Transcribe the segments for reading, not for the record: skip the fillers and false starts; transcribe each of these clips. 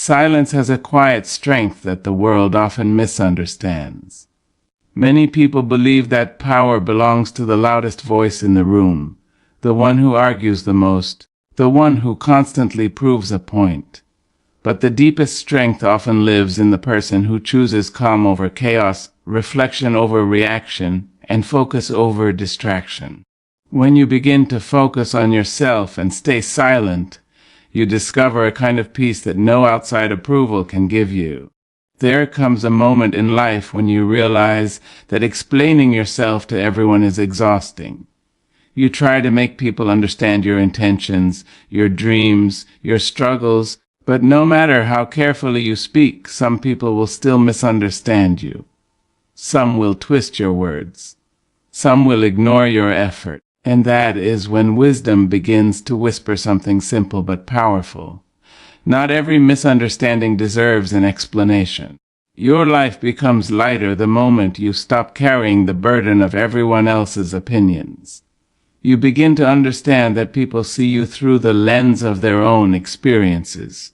Silence has a quiet strength that the world often misunderstands. Many people believe that power belongs to the loudest voice in the room, the one who argues the most, the one who constantly proves a point. But the deepest strength often lives in the person who chooses calm over chaos, reflection over reaction, and focus over distraction. When you begin to focus on yourself and stay silent, you discover a kind of peace that no outside approval can give you. There comes a moment in life when you realize that explaining yourself to everyone is exhausting. You try to make people understand your intentions, your dreams, your struggles, but no matter how carefully you speak, some people will still misunderstand you. Some will twist your words. Some will ignore your effort. And that is when wisdom begins to whisper something simple but powerful. Not every misunderstanding deserves an explanation. Your life becomes lighter the moment you stop carrying the burden of everyone else's opinions. You begin to understand that people see you through the lens of their own experiences,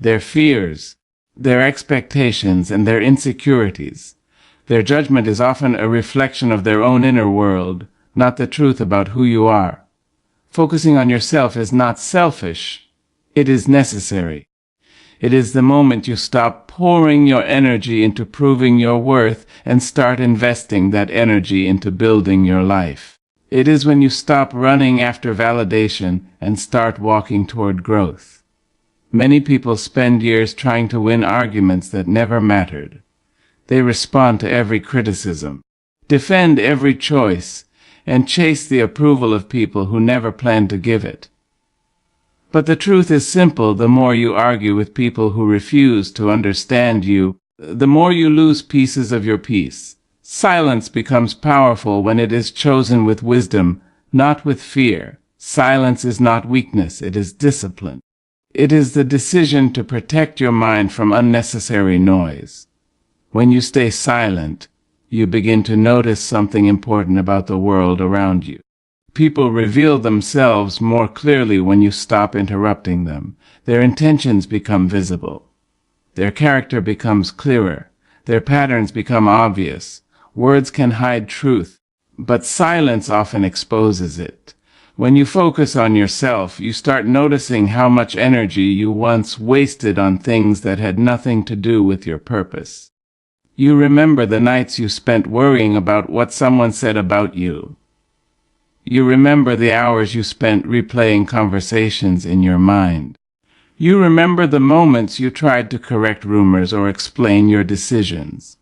their fears, their expectations, and their insecurities. Their judgment is often a reflection of their own inner world, not the truth about who you are. Focusing on yourself is not selfish. It is necessary. It is the moment you stop pouring your energy into proving your worth and start investing that energy into building your life. It is when you stop running after validation and start walking toward growth. Many people spend years trying to win arguments that never mattered. They respond to every criticism, defend every choice, and chase the approval of people who never planned to give it. But the truth is simple: the more you argue with people who refuse to understand you, the more you lose pieces of your peace. Silence becomes powerful when it is chosen with wisdom, not with fear. Silence is not weakness, it is discipline. It is the decision to protect your mind from unnecessary noise. When you stay silent, you begin to notice something important about the world around you. People reveal themselves more clearly when you stop interrupting them. Their intentions become visible. Their character becomes clearer. Their patterns become obvious. Words can hide truth, but silence often exposes it. When you focus on yourself, you start noticing how much energy you once wasted on things that had nothing to do with your purpose. You remember the nights you spent worrying about what someone said about you. You remember the hours you spent replaying conversations in your mind. You remember the moments you tried to correct rumors or explain your decisions.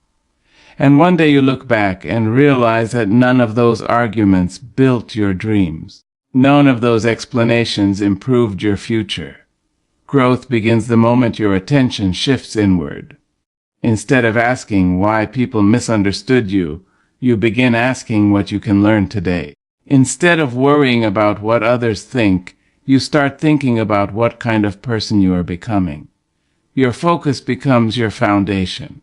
And one day you look back and realize that none of those arguments built your dreams. None of those explanations improved your future. Growth begins the moment your attention shifts inward. Instead of asking why people misunderstood you, you begin asking what you can learn today. Instead of worrying about what others think, you start thinking about what kind of person you are becoming. Your focus becomes your foundation.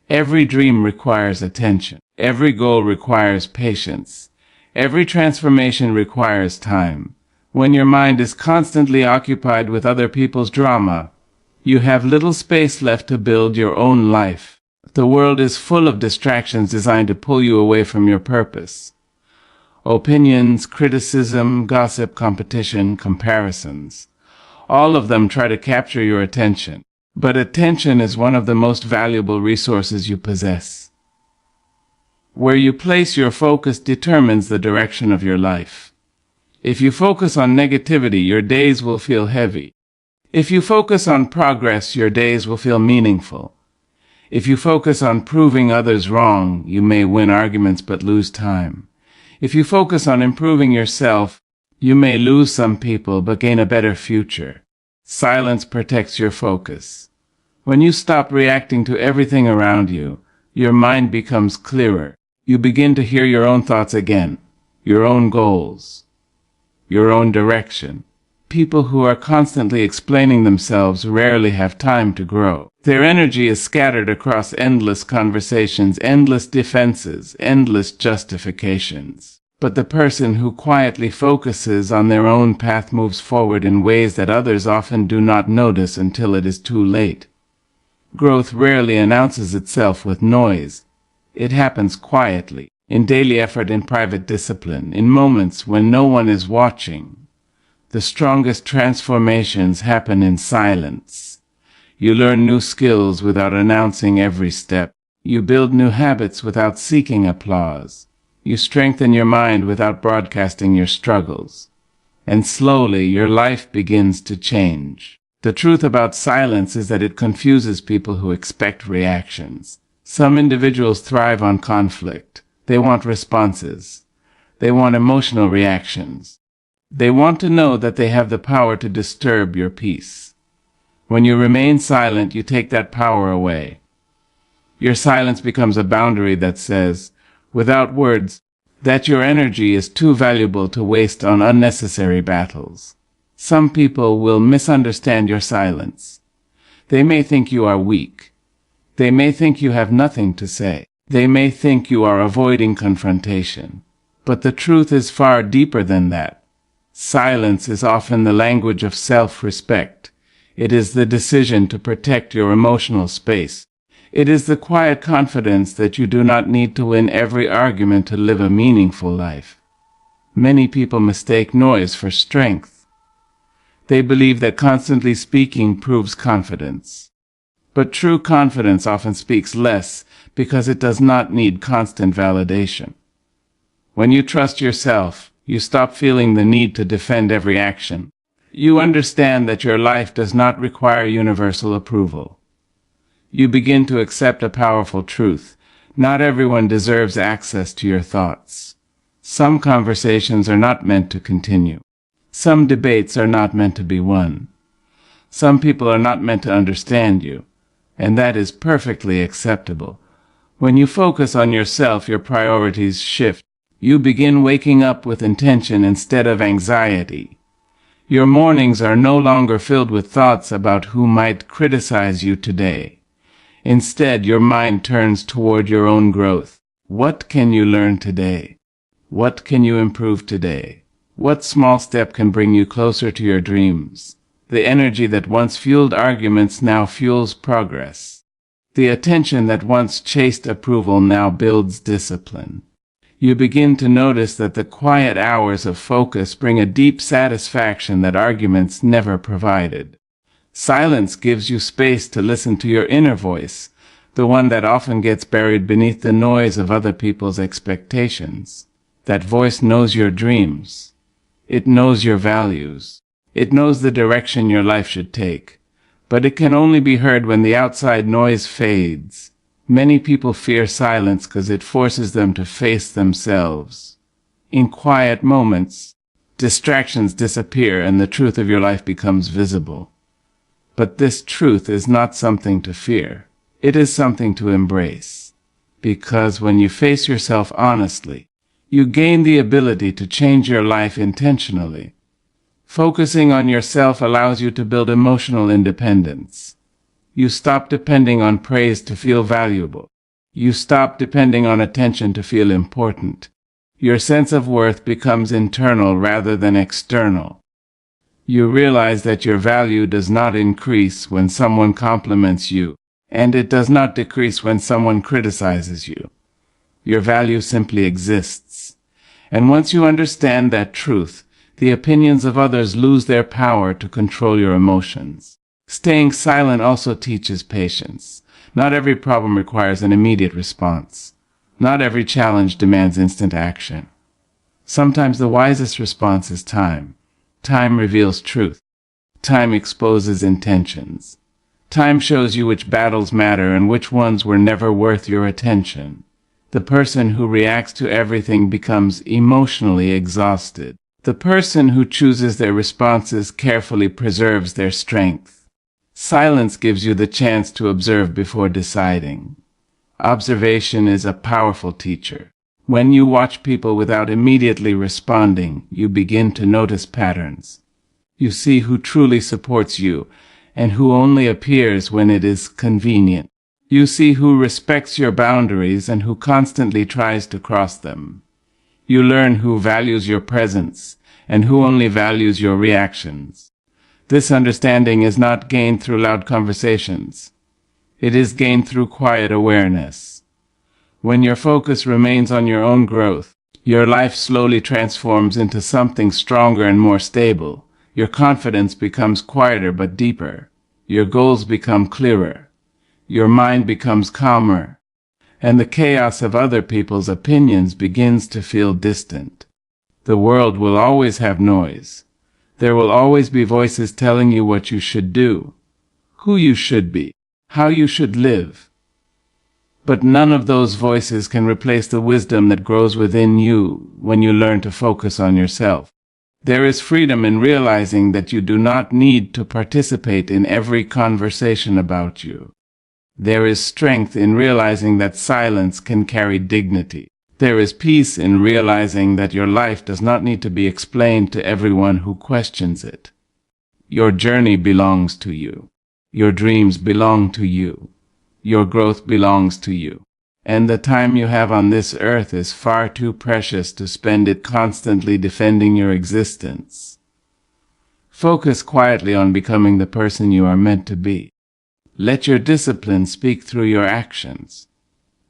Every dream requires attention. Every goal requires patience. Every transformation requires time. When your mind is constantly occupied with other people's drama, you have little space left to build your own life. The world is full of distractions designed to pull you away from your purpose. Opinions, criticism, gossip, competition, comparisons. All of them try to capture your attention. But attention is one of the most valuable resources you possess. Where you place your focus determines the direction of your life. If you focus on negativity, your days will feel heavy. If you focus on progress, your days will feel meaningful. If you focus on proving others wrong, you may win arguments but lose time. If you focus on improving yourself, you may lose some people but gain a better future. Silence protects your focus. When you stop reacting to everything around you, your mind becomes clearer. You begin to hear your own thoughts again, your own goals, your own direction. People who are constantly explaining themselves rarely have time to grow. Their energy is scattered across endless conversations, endless defenses, endless justifications. But the person who quietly focuses on their own path moves forward in ways that others often do not notice until it is too late. Growth rarely announces itself with noise. It happens quietly, in daily effort and private discipline, in moments when no one is watching. The strongest transformations happen in silence. You learn new skills without announcing every step. You build new habits without seeking applause. You strengthen your mind without broadcasting your struggles. And slowly your life begins to change. The truth about silence is that it confuses people who expect reactions. Some individuals thrive on conflict. They want responses. They want emotional reactions. They want to know that they have the power to disturb your peace. When you remain silent, you take that power away. Your silence becomes a boundary that says, without words, that your energy is too valuable to waste on unnecessary battles. Some people will misunderstand your silence. They may think you are weak. They may think you have nothing to say. They may think you are avoiding confrontation. But the truth is far deeper than that. Silence is often the language of self-respect. It is the decision to protect your emotional space. It is the quiet confidence that you do not need to win every argument to live a meaningful life. Many people mistake noise for strength. They believe that constantly speaking proves confidence. But true confidence often speaks less because it does not need constant validation. When you trust yourself, you stop feeling the need to defend every action. You understand that your life does not require universal approval. You begin to accept a powerful truth. Not everyone deserves access to your thoughts. Some conversations are not meant to continue. Some debates are not meant to be won. Some people are not meant to understand you, and that is perfectly acceptable. When you focus on yourself, your priorities shift. You begin waking up with intention instead of anxiety. Your mornings are no longer filled with thoughts about who might criticize you today. Instead, your mind turns toward your own growth. What can you learn today? What can you improve today? What small step can bring you closer to your dreams? The energy that once fueled arguments now fuels progress. The attention that once chased approval now builds discipline. You begin to notice that the quiet hours of focus bring a deep satisfaction that arguments never provided. Silence gives you space to listen to your inner voice, the one that often gets buried beneath the noise of other people's expectations. That voice knows your dreams. It knows your values. It knows the direction your life should take. But it can only be heard when the outside noise fades. Many people fear silence because it forces them to face themselves. In quiet moments, distractions disappear and the truth of your life becomes visible. But this truth is not something to fear. It is something to embrace. Because when you face yourself honestly, you gain the ability to change your life intentionally. Focusing on yourself allows you to build emotional independence. You stop depending on praise to feel valuable. You stop depending on attention to feel important. Your sense of worth becomes internal rather than external. You realize that your value does not increase when someone compliments you, and it does not decrease when someone criticizes you. Your value simply exists. And once you understand that truth, the opinions of others lose their power to control your emotions. Staying silent also teaches patience. Not every problem requires an immediate response. Not every challenge demands instant action. Sometimes the wisest response is time. Time reveals truth. Time exposes intentions. Time shows you which battles matter and which ones were never worth your attention. The person who reacts to everything becomes emotionally exhausted. The person who chooses their responses carefully preserves their strength. Silence gives you the chance to observe before deciding. Observation is a powerful teacher. When you watch people without immediately responding, you begin to notice patterns. You see who truly supports you and who only appears when it is convenient. You see who respects your boundaries and who constantly tries to cross them. You learn who values your presence and who only values your reactions. This understanding is not gained through loud conversations. It is gained through quiet awareness. When your focus remains on your own growth, your life slowly transforms into something stronger and more stable. Your confidence becomes quieter but deeper. Your goals become clearer. Your mind becomes calmer. And the chaos of other people's opinions begins to feel distant. The world will always have noise. There will always be voices telling you what you should do, who you should be, how you should live. But none of those voices can replace the wisdom that grows within you when you learn to focus on yourself. There is freedom in realizing that you do not need to participate in every conversation about you. There is strength in realizing that silence can carry dignity. There is peace in realizing that your life does not need to be explained to everyone who questions it. Your journey belongs to you. Your dreams belong to you. Your growth belongs to you. And the time you have on this earth is far too precious to spend it constantly defending your existence. Focus quietly on becoming the person you are meant to be. Let your discipline speak through your actions.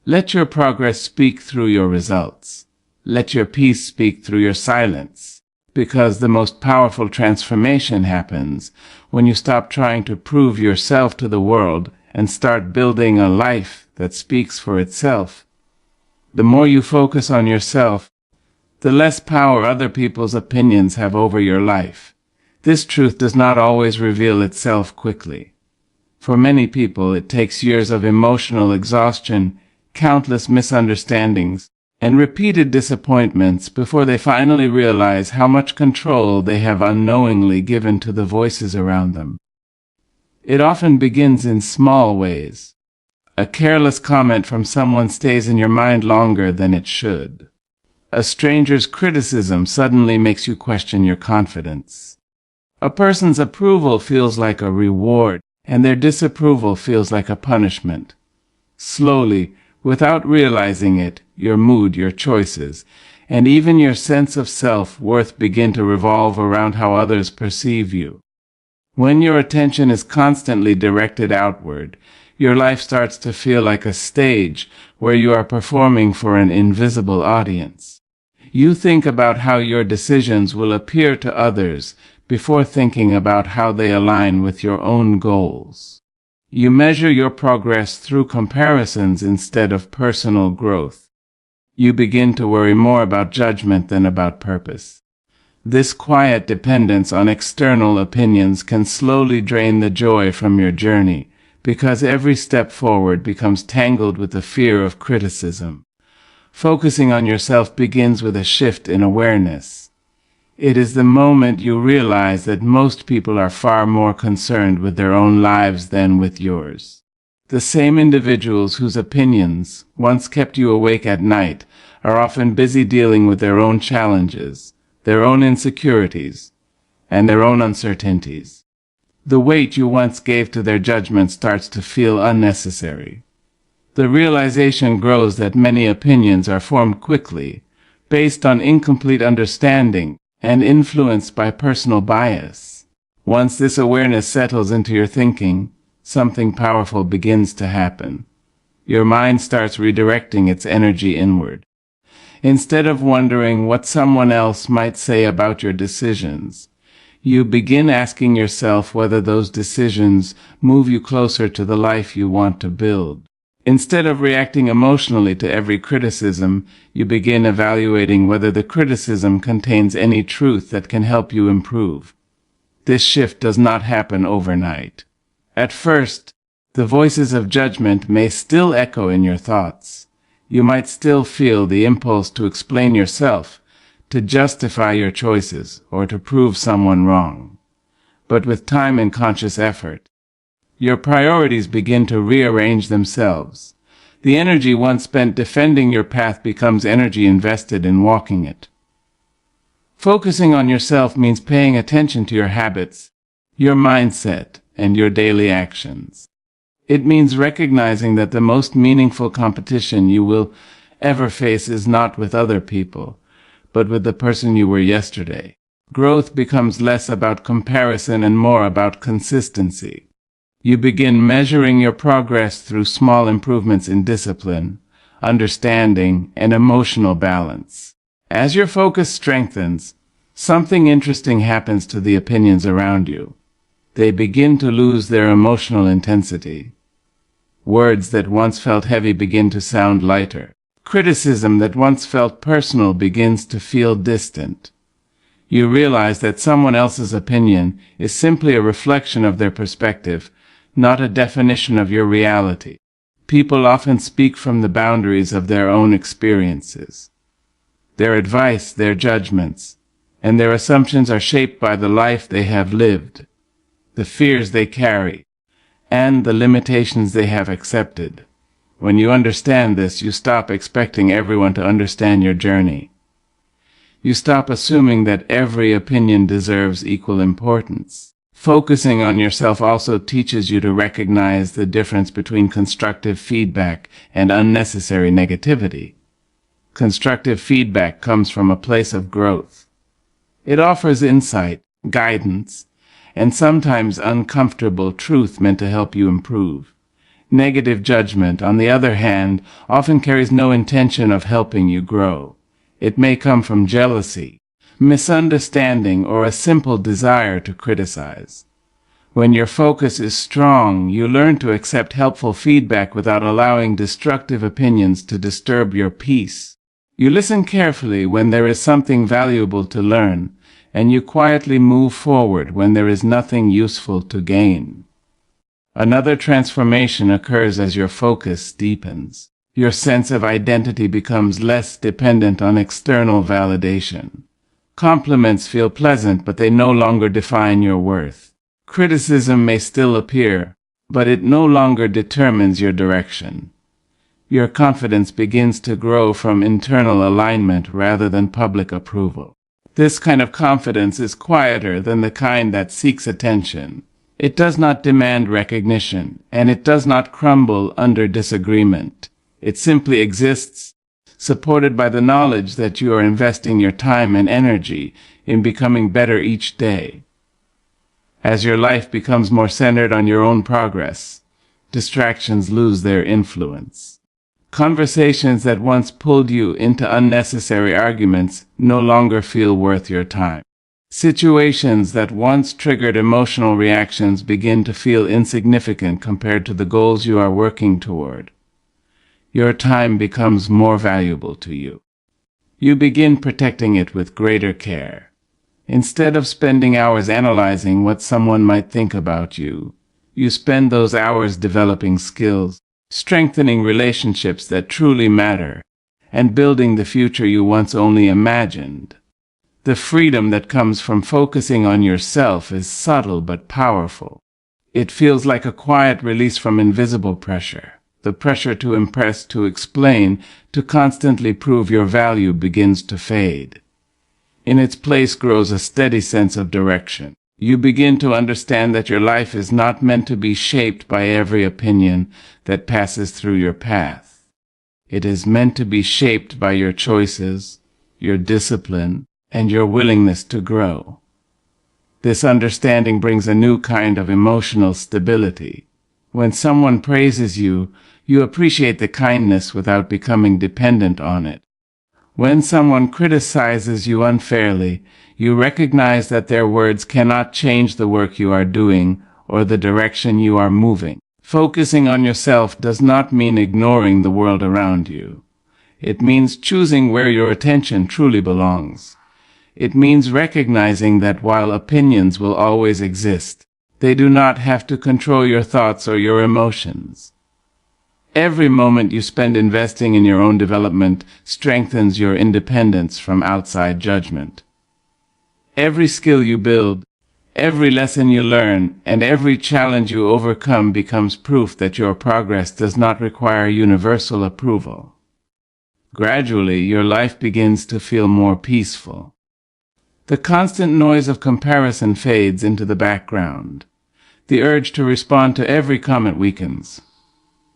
Let your progress speak through your results. Let your peace speak through your silence. Because the most powerful transformation happens when you stop trying to prove yourself to the world and start building a life that speaks for itself. The more you focus on yourself, the less power other people's opinions have over your life. This truth does not always reveal itself quickly. For many people, it takes years of emotional exhaustion, countless misunderstandings, and repeated disappointments before they finally realize how much control they have unknowingly given to the voices around them. It often begins in small ways. A careless comment from someone stays in your mind longer than it should. A stranger's criticism suddenly makes you question your confidence. A person's approval feels like a reward, and their disapproval feels like a punishment. Slowly, without realizing it, your mood, your choices, and even your sense of self-worth begin to revolve around how others perceive you. When your attention is constantly directed outward, your life starts to feel like a stage where you are performing for an invisible audience. You think about how your decisions will appear to others before thinking about how they align with your own goals. You measure your progress through comparisons instead of personal growth. You begin to worry more about judgment than about purpose. This quiet dependence on external opinions can slowly drain the joy from your journey, because every step forward becomes tangled with the fear of criticism. Focusing on yourself begins with a shift in awareness. It is the moment you realize that most people are far more concerned with their own lives than with yours. The same individuals whose opinions once kept you awake at night are often busy dealing with their own challenges, their own insecurities, and their own uncertainties. The weight you once gave to their judgment starts to feel unnecessary. The realization grows that many opinions are formed quickly, based on incomplete understanding, and influenced by personal bias. Once this awareness settles into your thinking, something powerful begins to happen. Your mind starts redirecting its energy inward. Instead of wondering what someone else might say about your decisions, you begin asking yourself whether those decisions move you closer to the life you want to build. Instead of reacting emotionally to every criticism, you begin evaluating whether the criticism contains any truth that can help you improve. This shift does not happen overnight. At first, the voices of judgment may still echo in your thoughts. You might still feel the impulse to explain yourself, to justify your choices, or to prove someone wrong. But with time and conscious effort, your priorities begin to rearrange themselves. The energy once spent defending your path becomes energy invested in walking it. Focusing on yourself means paying attention to your habits, your mindset, and your daily actions. It means recognizing that the most meaningful competition you will ever face is not with other people, but with the person you were yesterday. Growth becomes less about comparison and more about consistency. You begin measuring your progress through small improvements in discipline, understanding, and emotional balance. As your focus strengthens, something interesting happens to the opinions around you. They begin to lose their emotional intensity. Words that once felt heavy begin to sound lighter. Criticism that once felt personal begins to feel distant. You realize that someone else's opinion is simply a reflection of their perspective, not a definition of your reality. People often speak from the boundaries of their own experiences. Their advice, their judgments, and their assumptions are shaped by the life they have lived, the fears they carry, and the limitations they have accepted. When you understand this, you stop expecting everyone to understand your journey. You stop assuming that every opinion deserves equal importance. Focusing on yourself also teaches you to recognize the difference between constructive feedback and unnecessary negativity. Constructive feedback comes from a place of growth. It offers insight, guidance, and sometimes uncomfortable truth meant to help you improve. Negative judgment, on the other hand, often carries no intention of helping you grow. It may come from jealousy, misunderstanding, or a simple desire to criticize. When your focus is strong, you learn to accept helpful feedback without allowing destructive opinions to disturb your peace. You listen carefully when there is something valuable to learn, and you quietly move forward when there is nothing useful to gain. Another transformation occurs as your focus deepens. Your sense of identity becomes less dependent on external validation. Compliments feel pleasant, but they no longer define your worth. Criticism may still appear, but it no longer determines your direction. Your confidence begins to grow from internal alignment rather than public approval. This kind of confidence is quieter than the kind that seeks attention. It does not demand recognition, and it does not crumble under disagreement. It simply exists, supported by the knowledge that you are investing your time and energy in becoming better each day. As your life becomes more centered on your own progress, distractions lose their influence. Conversations that once pulled you into unnecessary arguments no longer feel worth your time. Situations that once triggered emotional reactions begin to feel insignificant compared to the goals you are working toward. Your time becomes more valuable to you. You begin protecting it with greater care. Instead of spending hours analyzing what someone might think about you, you spend those hours developing skills, strengthening relationships that truly matter, and building the future you once only imagined. The freedom that comes from focusing on yourself is subtle but powerful. It feels like a quiet release from invisible pressure. The pressure to impress, to explain, to constantly prove your value begins to fade. In its place grows a steady sense of direction. You begin to understand that your life is not meant to be shaped by every opinion that passes through your path. It is meant to be shaped by your choices, your discipline, and your willingness to grow. This understanding brings a new kind of emotional stability. When someone praises you, you appreciate the kindness without becoming dependent on it. When someone criticizes you unfairly, you recognize that their words cannot change the work you are doing or the direction you are moving. Focusing on yourself does not mean ignoring the world around you. It means choosing where your attention truly belongs. It means recognizing that while opinions will always exist, they do not have to control your thoughts or your emotions. Every moment you spend investing in your own development strengthens your independence from outside judgment. Every skill you build, every lesson you learn, and every challenge you overcome becomes proof that your progress does not require universal approval. Gradually, your life begins to feel more peaceful. The constant noise of comparison fades into the background. The urge to respond to every comment weakens.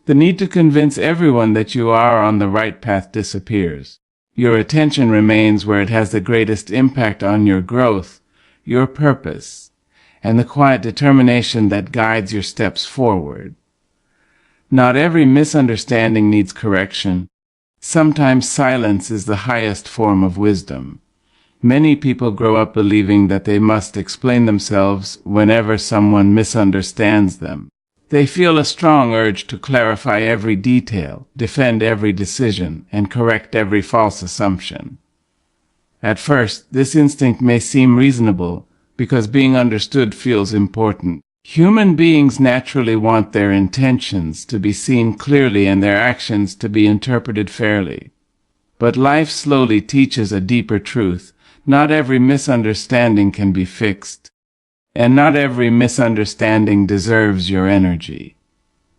The need to convince everyone that you are on the right path disappears. Your attention remains where it has the greatest impact on your growth, your purpose, and the quiet determination that guides your steps forward. Not every misunderstanding needs correction. Sometimes silence is the highest form of wisdom. Many people grow up believing that they must explain themselves whenever someone misunderstands them. They feel a strong urge to clarify every detail, defend every decision, and correct every false assumption. At first, this instinct may seem reasonable because being understood feels important. Human beings naturally want their intentions to be seen clearly and their actions to be interpreted fairly. But life slowly teaches a deeper truth. Not every misunderstanding can be fixed. And not every misunderstanding deserves your energy.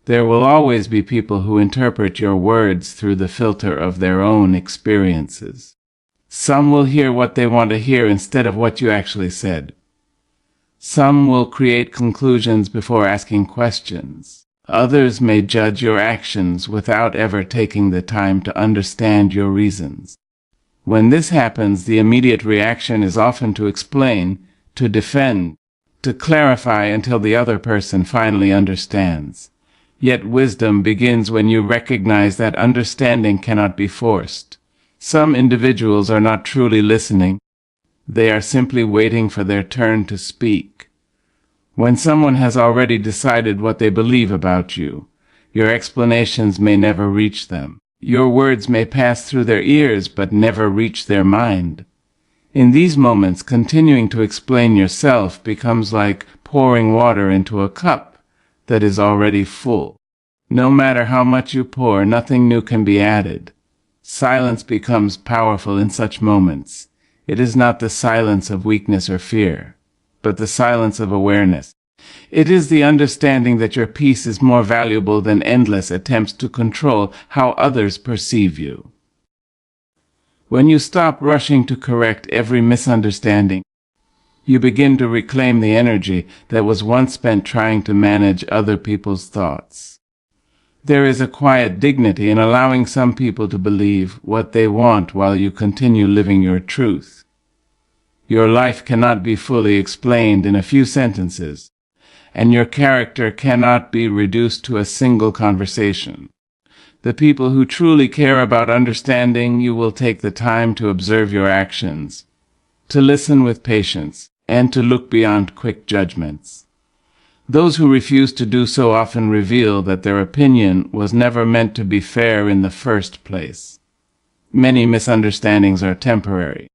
There will always be people who interpret your words through the filter of their own experiences. Some will hear what they want to hear instead of what you actually said. Some will create conclusions before asking questions. Others may judge your actions without ever taking the time to understand your reasons. When this happens, the immediate reaction is often to explain, to defend, to clarify until the other person finally understands. Yet wisdom begins when you recognize that understanding cannot be forced. Some individuals are not truly listening. They are simply waiting for their turn to speak. When someone has already decided what they believe about you, your explanations may never reach them. Your words may pass through their ears but never reach their mind. In these moments, continuing to explain yourself becomes like pouring water into a cup that is already full. No matter how much you pour, nothing new can be added. Silence becomes powerful in such moments. It is not the silence of weakness or fear, but the silence of awareness. It is the understanding that your peace is more valuable than endless attempts to control how others perceive you. When you stop rushing to correct every misunderstanding, you begin to reclaim the energy that was once spent trying to manage other people's thoughts. There is a quiet dignity in allowing some people to believe what they want while you continue living your truth. Your life cannot be fully explained in a few sentences, and your character cannot be reduced to a single conversation. The people who truly care about understanding you will take the time to observe your actions, to listen with patience, and to look beyond quick judgments. Those who refuse to do so often reveal that their opinion was never meant to be fair in the first place. Many misunderstandings are temporary.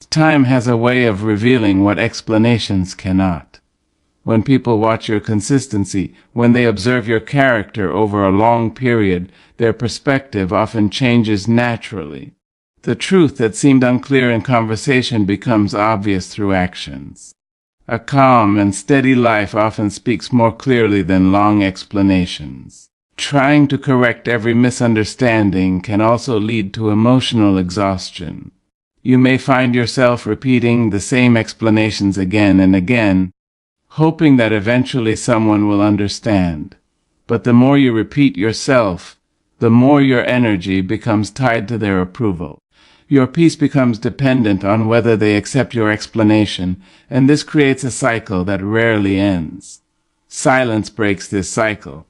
Time has a way of revealing what explanations cannot. When people watch your consistency, when they observe your character over a long period, their perspective often changes naturally. The truth that seemed unclear in conversation becomes obvious through actions. A calm and steady life often speaks more clearly than long explanations. Trying to correct every misunderstanding can also lead to emotional exhaustion. You may find yourself repeating the same explanations again and again, hoping that eventually someone will understand. But the more you repeat yourself, the more your energy becomes tied to their approval. Your peace becomes dependent on whether they accept your explanation, and this creates a cycle that rarely ends. Silence breaks this cycle.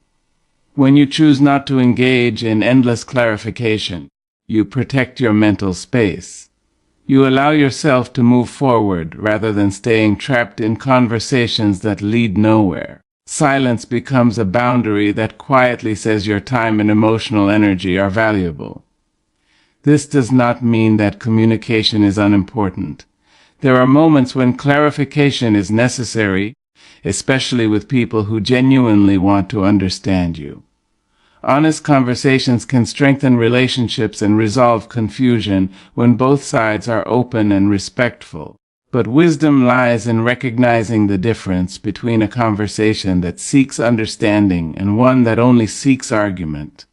When you choose not to engage in endless clarification, you protect your mental space. You allow yourself to move forward rather than staying trapped in conversations that lead nowhere. Silence becomes a boundary that quietly says your time and emotional energy are valuable. This does not mean that communication is unimportant. There are moments when clarification is necessary, especially with people who genuinely want to understand you. Honest conversations can strengthen relationships and resolve confusion when both sides are open and respectful. But wisdom lies in recognizing the difference between a conversation that seeks understanding and one that only seeks argument.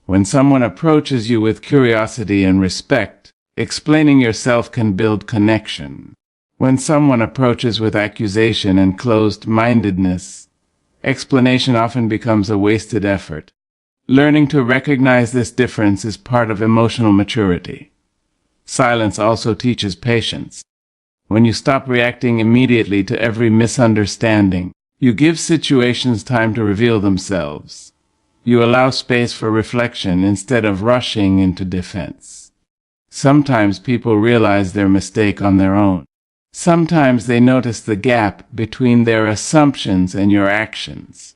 When someone approaches you with curiosity and respect, explaining yourself can build connection. When someone approaches with accusation and closed-mindedness, explanation often becomes a wasted effort. Learning to recognize this difference is part of emotional maturity. Silence also teaches patience. When you stop reacting immediately to every misunderstanding, you give situations time to reveal themselves. You allow space for reflection instead of rushing into defense. Sometimes people realize their mistake on their own. Sometimes they notice the gap between their assumptions and your actions.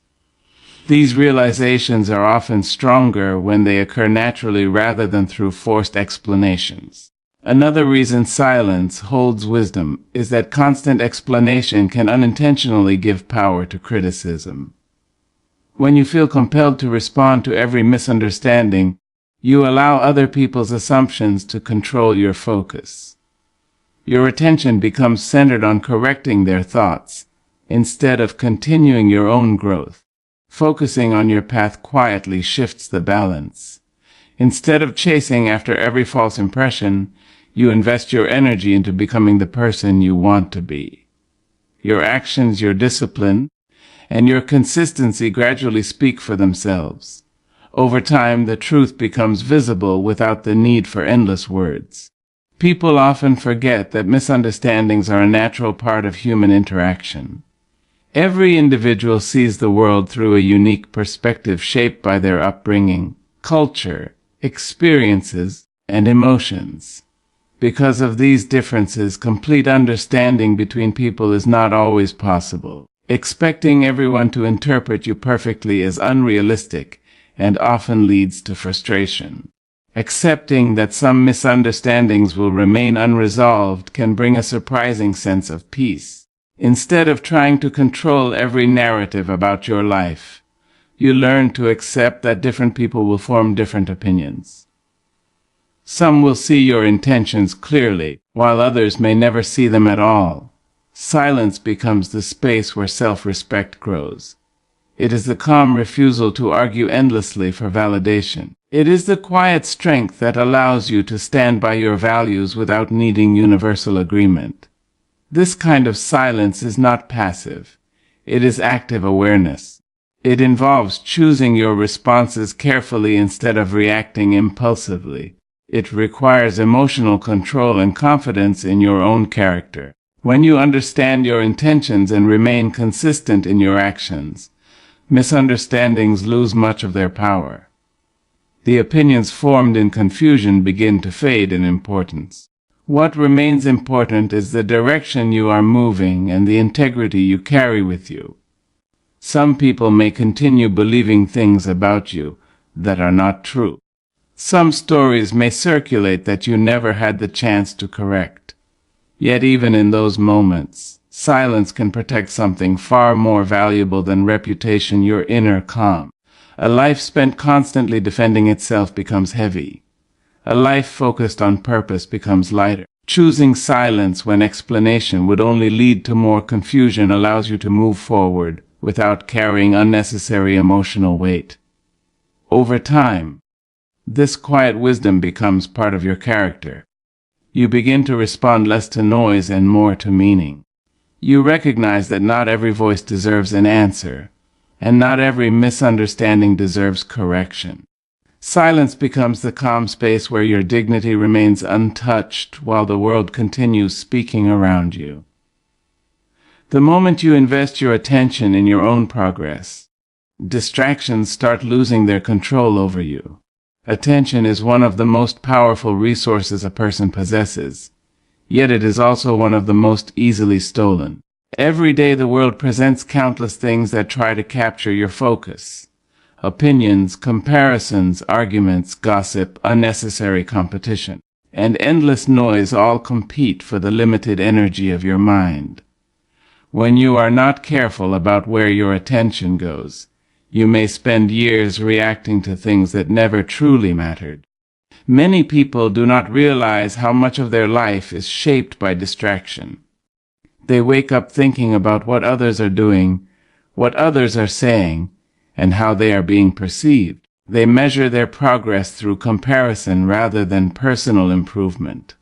These realizations are often stronger when they occur naturally rather than through forced explanations. Another reason silence holds wisdom is that constant explanation can unintentionally give power to criticism. When you feel compelled to respond to every misunderstanding, you allow other people's assumptions to control your focus. Your attention becomes centered on correcting their thoughts, instead of continuing your own growth. Focusing on your path quietly shifts the balance. Instead of chasing after every false impression, you invest your energy into becoming the person you want to be. Your actions, your discipline, and your consistency gradually speak for themselves. Over time, the truth becomes visible without the need for endless words. People often forget that misunderstandings are a natural part of human interaction. Every individual sees the world through a unique perspective shaped by their upbringing, culture, experiences, and emotions. Because of these differences, complete understanding between people is not always possible. Expecting everyone to interpret you perfectly is unrealistic and often leads to frustration. Accepting that some misunderstandings will remain unresolved can bring a surprising sense of peace. Instead of trying to control every narrative about your life, you learn to accept that different people will form different opinions. Some will see your intentions clearly, while others may never see them at all. Silence becomes the space where self-respect grows. It is the calm refusal to argue endlessly for validation. It is the quiet strength that allows you to stand by your values without needing universal agreement. This kind of silence is not passive. It is active awareness. It involves choosing your responses carefully instead of reacting impulsively. It requires emotional control and confidence in your own character. When you understand your intentions and remain consistent in your actions, misunderstandings lose much of their power. The opinions formed in confusion begin to fade in importance. What remains important is the direction you are moving and the integrity you carry with you. Some people may continue believing things about you that are not true. Some stories may circulate that you never had the chance to correct. Yet even in those moments, silence can protect something far more valuable than reputation: your inner calm. A life spent constantly defending itself becomes heavy. A life focused on purpose becomes lighter. Choosing silence when explanation would only lead to more confusion allows you to move forward without carrying unnecessary emotional weight. Over time, this quiet wisdom becomes part of your character. You begin to respond less to noise and more to meaning. You recognize that not every voice deserves an answer, and not every misunderstanding deserves correction. Silence becomes the calm space where your dignity remains untouched while the world continues speaking around you. The moment you invest your attention in your own progress, distractions start losing their control over you. Attention is one of the most powerful resources a person possesses, yet it is also one of the most easily stolen. Every day the world presents countless things that try to capture your focus. Opinions, comparisons, arguments, gossip, unnecessary competition, and endless noise all compete for the limited energy of your mind. When you are not careful about where your attention goes, you may spend years reacting to things that never truly mattered. Many people do not realize how much of their life is shaped by distraction. They wake up thinking about what others are doing, what others are saying, and how they are being perceived. They measure their progress through comparison rather than personal improvement.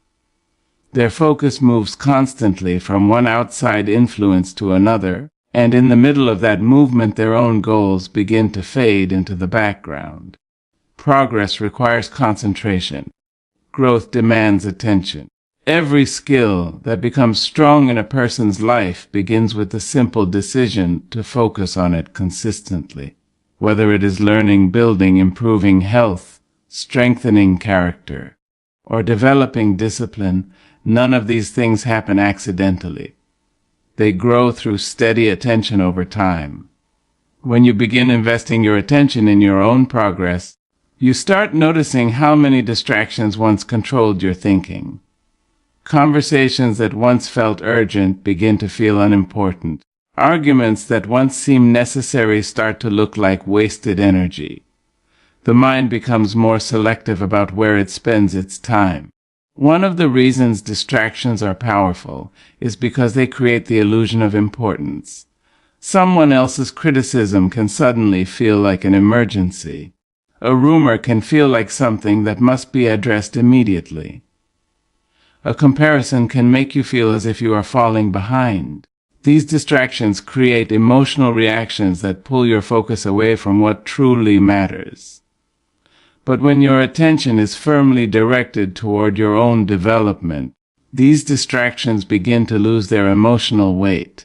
Their focus moves constantly from one outside influence to another, and in the middle of that movement their own goals begin to fade into the background. Progress requires concentration. growth demands attention. Every skill that becomes strong in a person's life begins with the simple decision to focus on it consistently. Whether it is learning, building, improving health, strengthening character, or developing discipline, none of these things happen accidentally. They grow through steady attention over time. When you begin investing your attention in your own progress, you start noticing how many distractions once controlled your thinking. Conversations that once felt urgent begin to feel unimportant. Arguments that once seemed necessary start to look like wasted energy. The mind becomes more selective about where it spends its time. One of the reasons distractions are powerful is because they create the illusion of importance. Someone else's criticism can suddenly feel like an emergency. A rumor can feel like something that must be addressed immediately. A comparison can make you feel as if you are falling behind. These distractions create emotional reactions that pull your focus away from what truly matters. But when your attention is firmly directed toward your own development, these distractions begin to lose their emotional weight.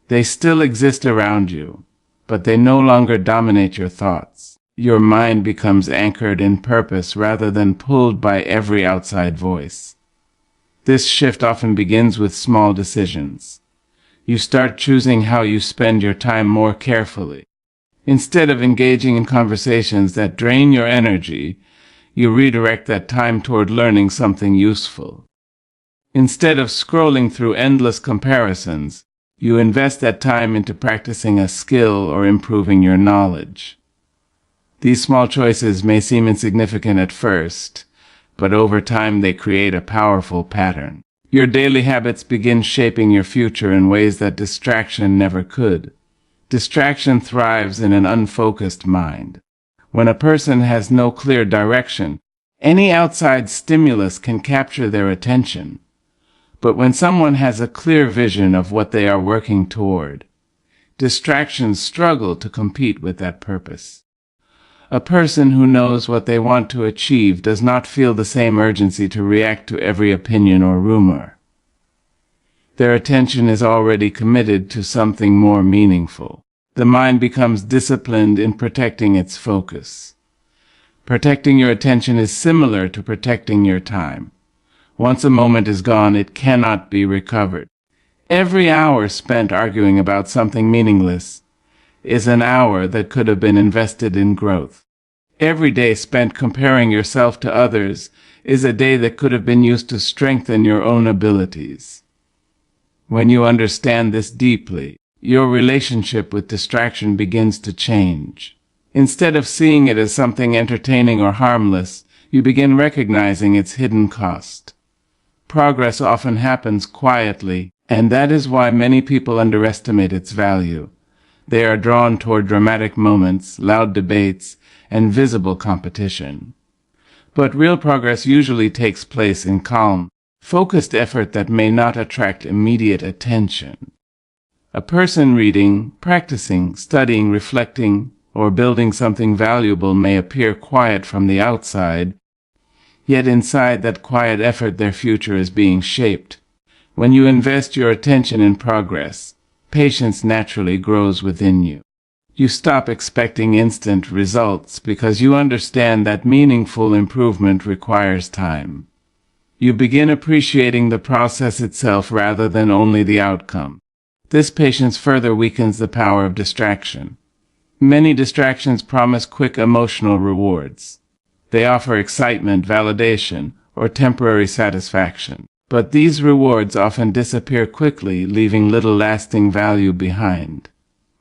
They still exist around you, but they no longer dominate your thoughts. Your mind becomes anchored in purpose rather than pulled by every outside voice. This shift often begins with small decisions. You start choosing how you spend your time more carefully. Instead of engaging in conversations that drain your energy, you redirect that time toward learning something useful. Instead of scrolling through endless comparisons, you invest that time into practicing a skill or improving your knowledge. These small choices may seem insignificant at first, but over time they create a powerful pattern. Your daily habits begin shaping your future in ways that distraction never could. Distraction thrives in an unfocused mind. When a person has no clear direction, any outside stimulus can capture their attention. But when someone has a clear vision of what they are working toward, distractions struggle to compete with that purpose. A person who knows what they want to achieve does not feel the same urgency to react to every opinion or rumor. Their attention is already committed to something more meaningful. The mind becomes disciplined in protecting its focus. Protecting your attention is similar to protecting your time. Once a moment is gone, it cannot be recovered. Every hour spent arguing about something meaningless is an hour that could have been invested in growth. Every day spent comparing yourself to others is a day that could have been used to strengthen your own abilities. When you understand this deeply, your relationship with distraction begins to change. Instead of seeing it as something entertaining or harmless, you begin recognizing its hidden cost. Progress often happens quietly, and that is why many people underestimate its value. They are drawn toward dramatic moments, loud debates, and visible competition. But real progress usually takes place in calm, focused effort that may not attract immediate attention. A person reading, practicing, studying, reflecting, or building something valuable may appear quiet from the outside, yet inside that quiet effort their future is being shaped. When you invest your attention in progress, patience naturally grows within you. You stop expecting instant results because you understand that meaningful improvement requires time. You begin appreciating the process itself rather than only the outcome. This patience further weakens the power of distraction. Many distractions promise quick emotional rewards. They offer excitement, validation, or temporary satisfaction. But these rewards often disappear quickly, leaving little lasting value behind.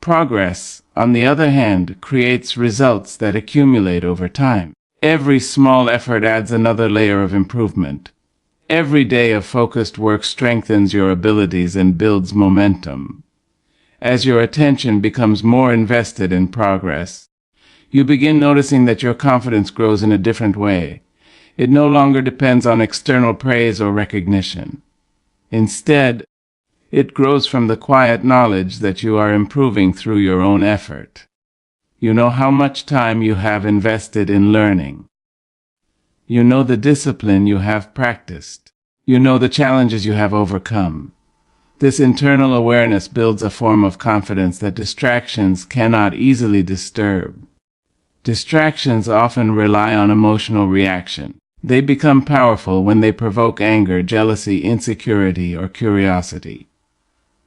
Progress, on the other hand, creates results that accumulate over time. Every small effort adds another layer of improvement. Every day of focused work strengthens your abilities and builds momentum. As your attention becomes more invested in progress, you begin noticing that your confidence grows in a different way. It no longer depends on external praise or recognition. Instead, it grows from the quiet knowledge that you are improving through your own effort. You know how much time you have invested in learning. You know the discipline you have practiced. You know the challenges you have overcome. This internal awareness builds a form of confidence that distractions cannot easily disturb. Distractions often rely on emotional reaction. They become powerful when they provoke anger, jealousy, insecurity, or curiosity.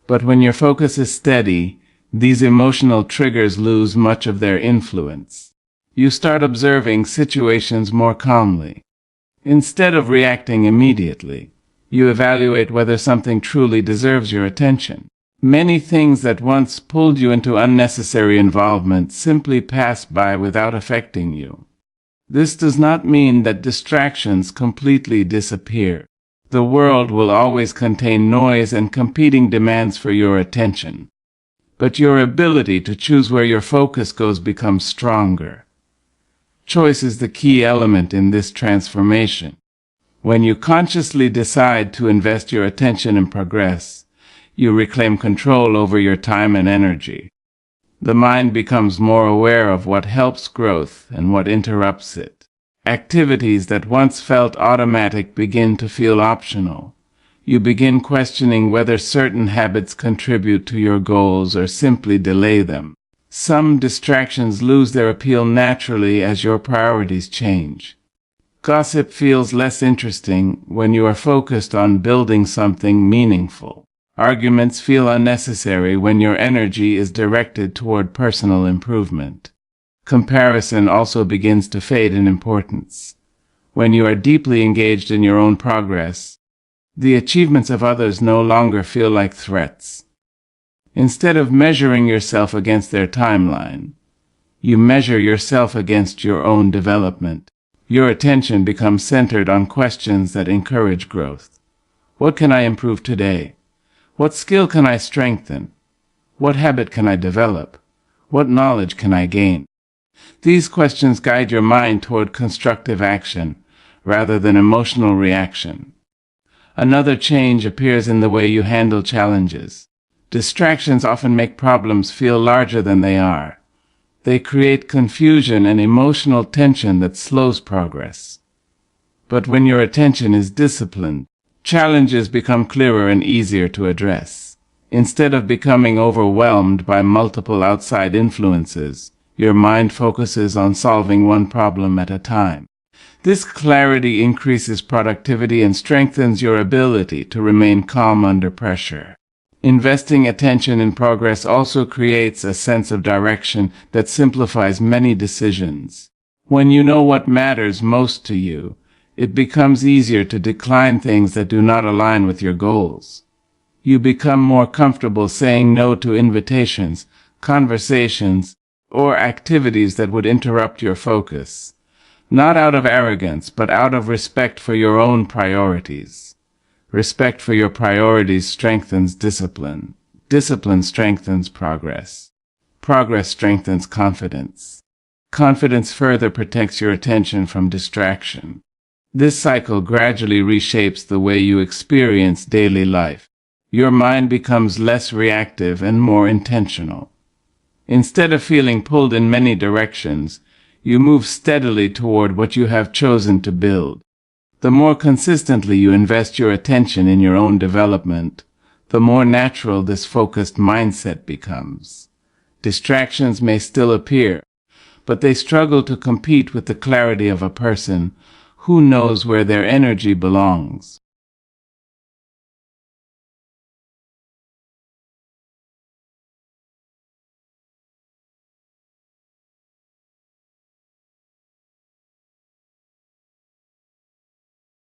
But when your focus is steady, these emotional triggers lose much of their influence. You start observing situations more calmly. Instead of reacting immediately, you evaluate whether something truly deserves your attention. Many things that once pulled you into unnecessary involvement simply pass by without affecting you. This does not mean that distractions completely disappear. The world will always contain noise and competing demands for your attention. But your ability to choose where your focus goes becomes stronger. Choice is the key element in this transformation. When you consciously decide to invest your attention in progress, you reclaim control over your time and energy. The mind becomes more aware of what helps growth and what interrupts it. Activities that once felt automatic begin to feel optional. You begin questioning whether certain habits contribute to your goals or simply delay them. Some distractions lose their appeal naturally as your priorities change. Gossip feels less interesting when you are focused on building something meaningful. Arguments feel unnecessary when your energy is directed toward personal improvement. Comparison also begins to fade in importance. When you are deeply engaged in your own progress, the achievements of others no longer feel like threats. Instead of measuring yourself against their timeline, you measure yourself against your own development. Your attention becomes centered on questions that encourage growth. What can I improve today? What skill can I strengthen? What habit can I develop? What knowledge can I gain? These questions guide your mind toward constructive action rather than emotional reaction. Another change appears in the way you handle challenges. Distractions often make problems feel larger than they are. They create confusion and emotional tension that slows progress. But when your attention is disciplined, challenges become clearer and easier to address. Instead of becoming overwhelmed by multiple outside influences, your mind focuses on solving one problem at a time. This clarity increases productivity and strengthens your ability to remain calm under pressure. Investing attention in progress also creates a sense of direction that simplifies many decisions. When you know what matters most to you, it becomes easier to decline things that do not align with your goals. You become more comfortable saying no to invitations, conversations, or activities that would interrupt your focus, not out of arrogance, but out of respect for your own priorities. Respect for your priorities strengthens discipline. Discipline strengthens progress. Progress strengthens confidence. Confidence further protects your attention from distraction. This cycle gradually reshapes the way you experience daily life. Your mind becomes less reactive and more intentional. Instead of feeling pulled in many directions, you move steadily toward what you have chosen to build. The more consistently you invest your attention in your own development, the more natural this focused mindset becomes. Distractions may still appear, but they struggle to compete with the clarity of a person who knows where their energy belongs.